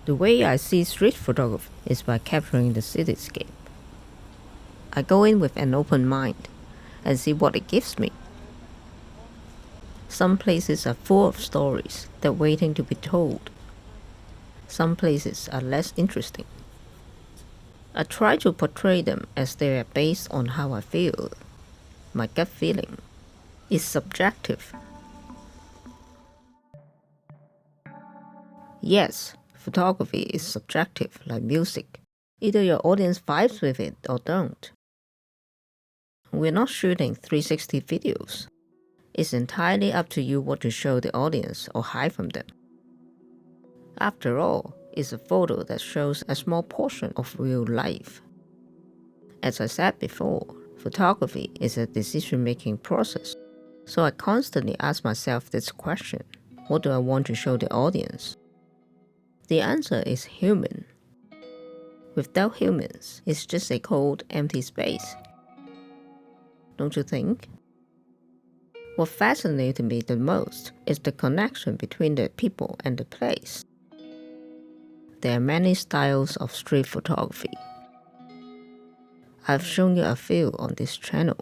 The way I see street photography is by capturing the cityscape. I go in with an open mind and see what it gives me. Some places are full of stories that are waiting to be told. Some places are less interesting. I try to portray them as they are based on how I feel. My gut feeling is subjective. Yes, photography is subjective like music. Either your audience vibes with it or don't. We're not shooting 360 videos. It's entirely up to you what to show the audience or hide from them. After all, it's a photo that shows a small portion of real life. As I said before, photography is a decision-making process. So I constantly ask myself this question: what do I want to show the audience? The answer is human. Without humans, it's just a cold, empty space. Don't you think? What fascinated me the most is the connection between the people and the place. There are many styles of street photography. I've shown you a few on this channel.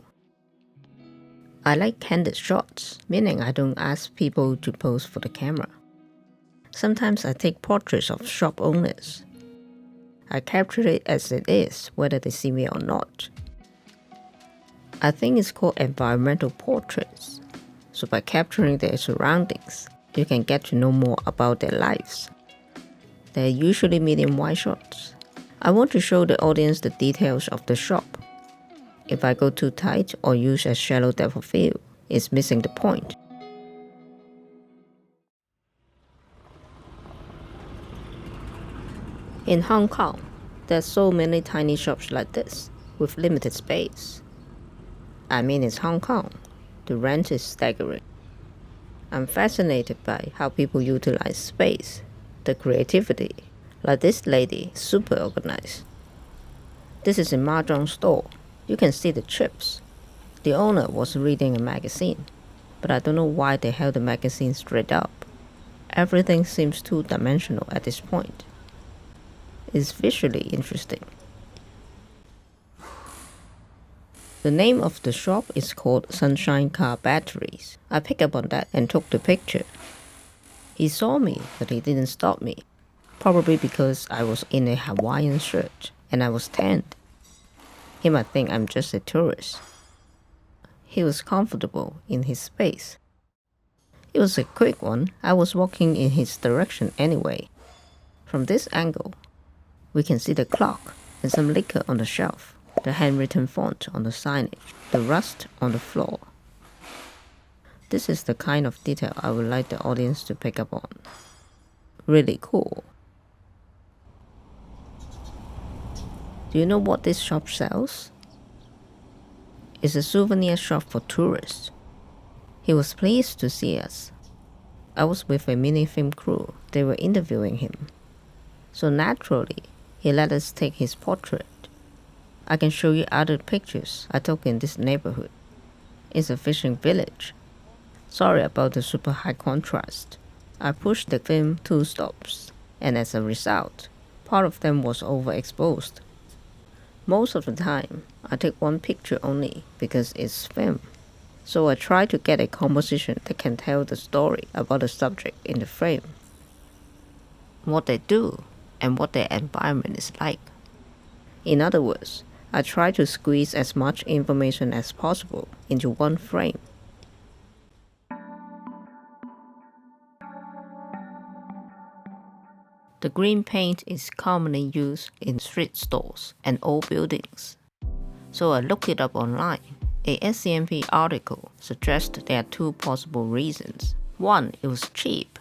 I like candid shots, meaning I don't ask people to pose for the camera. Sometimes I take portraits of shop owners. I capture it as it is, whether they see me or not. I think it's called environmental portraits. So by capturing their surroundings, you can get to know more about their lives. They're usually medium wide shots. I want to show the audience the details of the shop. If I go too tight or use a shallow depth of field, it's missing the point. In Hong Kong, there are so many tiny shops like this, with limited space. I mean, it's Hong Kong. The rent is staggering. I'm fascinated by how people utilize space, the creativity. Like this lady, super organized. This is a mahjong store. You can see the chips. The owner was reading a magazine, but I don't know why they held the magazine straight up. Everything seems two-dimensional at this point. It's visually interesting. The name of the shop is called Sunshine Car Batteries. I picked up on that and took the picture. He saw me, but he didn't stop me. Probably because I was in a Hawaiian shirt and I was tanned. He might think I'm just a tourist. He was comfortable in his space. It was a quick one. I was walking in his direction anyway. From this angle, we can see the clock and some liquor on the shelf, the handwritten font on the signage, the rust on the floor. This is the kind of detail I would like the audience to pick up on. Really cool. Do you know what this shop sells? It's a souvenir shop for tourists. He was pleased to see us. I was with a mini-film crew. They were interviewing him. So naturally, he let us take his portrait. I can show you other pictures I took in this neighborhood. It's a fishing village. Sorry about the super high contrast. I pushed the film 2 stops, and as a result, part of them was overexposed. Most of the time, I take one picture only because it's film. So I try to get a composition that can tell the story about the subject in the frame. What they do and what their environment is like. In other words, I try to squeeze as much information as possible into one frame. The green paint is commonly used in street stores and old buildings. So I looked it up online. A SCMP article suggests there are 2 possible reasons. 1, it was cheap.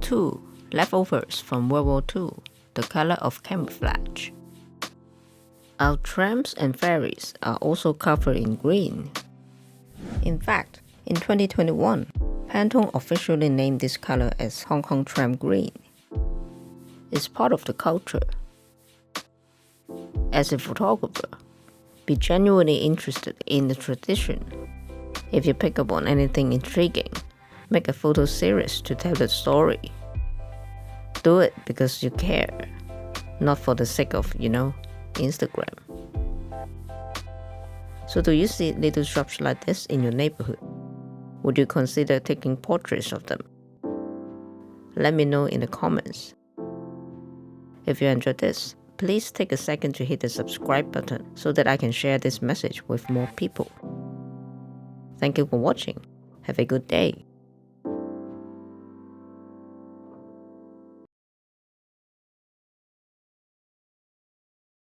2, leftovers from World War II, the color of camouflage. Our trams and ferries are also covered in green. In fact, in 2021, Pantone officially named this color as Hong Kong Tram Green. It's part of the culture. As a photographer, be genuinely interested in the tradition. If you pick up on anything intriguing, make a photo series to tell the story. Do it because you care, not for the sake of, Instagram. So do you see little shops like this in your neighborhood? Would you consider taking portraits of them? Let me know in the comments. If you enjoyed this, please take a second to hit the subscribe button so that I can share this message with more people. Thank you for watching. Have a good day.